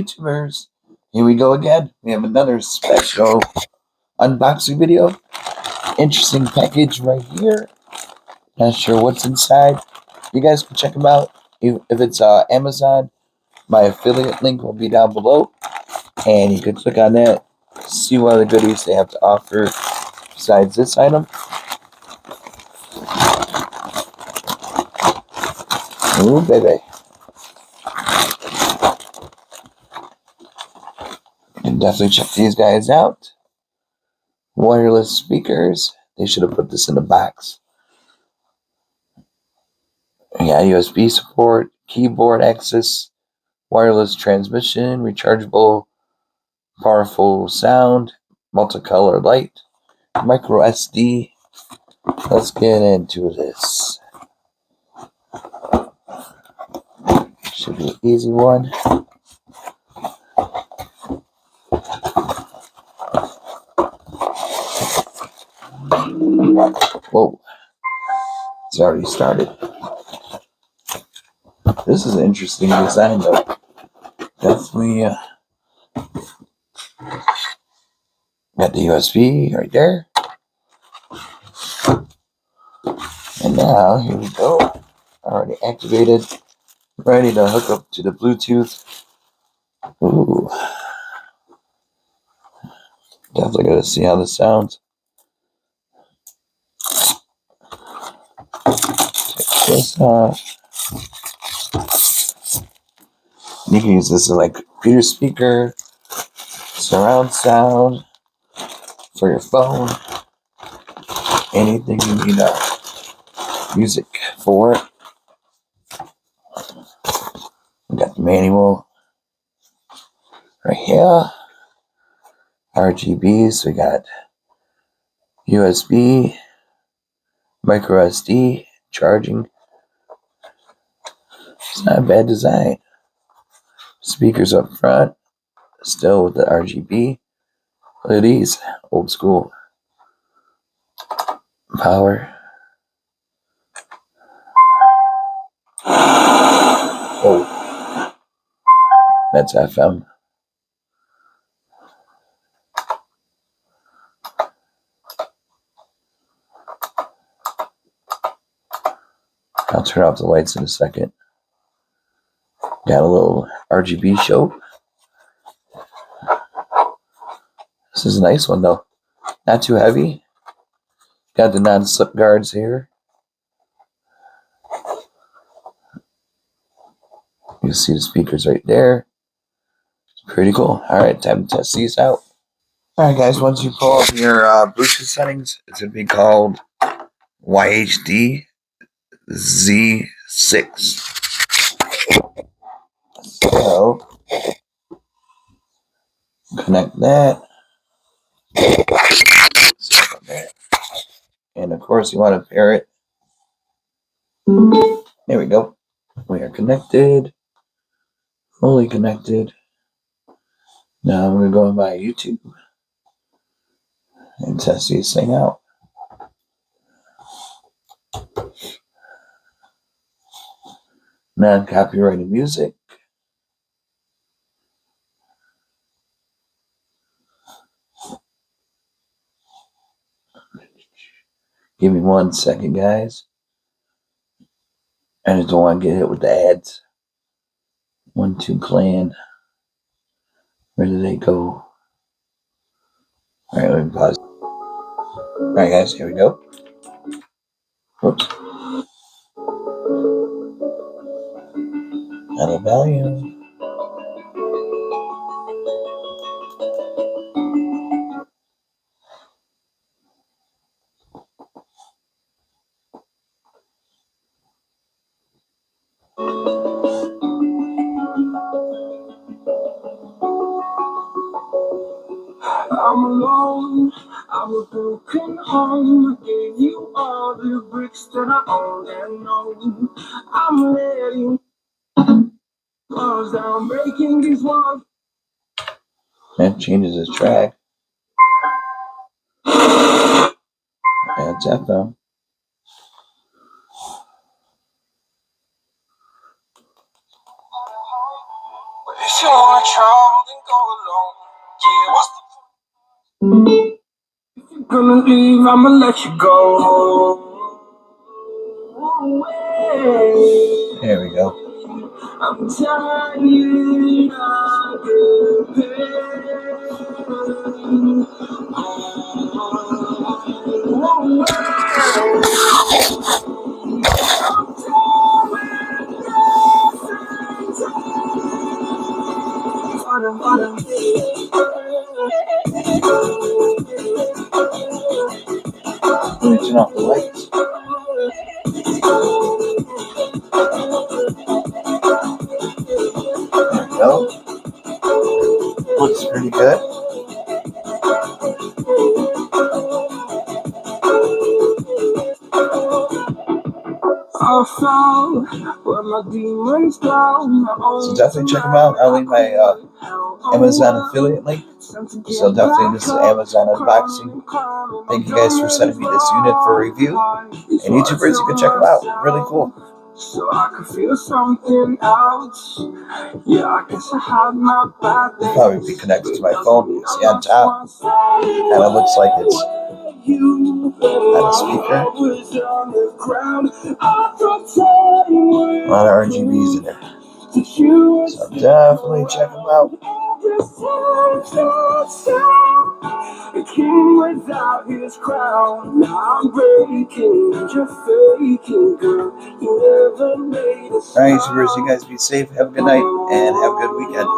YouTubers, here we go again. We have another special unboxing video. Interesting package right here. Not sure what's inside. You guys can check them out. If it's Amazon, my affiliate link will be down below. And you can click on that, see what other goodies they have to offer besides this item. Ooh, baby. You can definitely check these guys out. Wireless speakers. They should have put this in the box. Yeah, USB support, keyboard access, wireless transmission, rechargeable, powerful sound, multicolor light, micro SD. Let's get into this. Should be an easy one. Whoa. It's already started. This is an interesting design though. Definitely got the USB right there. And now, here we go. Already activated. Ready to hook up to the Bluetooth. Ooh. Definitely gotta see how this sounds. Check this out. You can use this as like computer speaker, surround sound for your phone, anything you need music for. We got the manual right here. RGBs. We got USB, micro SD, charging. It's not a bad design. Speakers up front, still with the RGB. Look at these, old school. Power. Oh, that's FM. I'll turn off the lights in a second. Got a little RGB show. This is a nice one though. Not too heavy. Got the non-slip guards here. You can see the speakers right there. It's pretty cool. Alright, time to test these out. Alright guys, once you pull up your Bluetooth settings, it's going to be called YHD Z6. So, connect that. And of course you want to pair it. There we go. We are connected. Fully connected. Now I'm going to go on my YouTube and test this thing out. Non-copyrighted music. Give me 1 second, guys. I just don't want to get hit with the ads. 1, 2 Clan. Where did they go? Alright, let me pause. Alright, guys, here we go. Whoops. Out of volume. I'm alone, I'm a broken home. I gave you all the bricks that I own and know. I'm letting walls down, breaking these walls. That changes his track. That's FM. wanna travel, then go alone. Yeah, what's the if you're gonna leave, I'ma let you go. There we go. I'm tired of the turn off the lights. There we go. Looks pretty good. So definitely check them out. I'll leave my Amazon affiliate link. So definitely this is Amazon unboxing. Thank you guys for sending me this unit for review. And YouTubers, you can check them out. Really cool. So I can feel something else. Yeah, I guess I have my bad days. It'll probably be connected to my phone. See on top, kind of looks like it's on a speaker. A lot of RGBs in there. So definitely check them out. A king without his crown. Now I'm breaking, you're faking, girl. You never made a sound. Alright, YouTubers, you guys be safe. Have a good night and have a good weekend.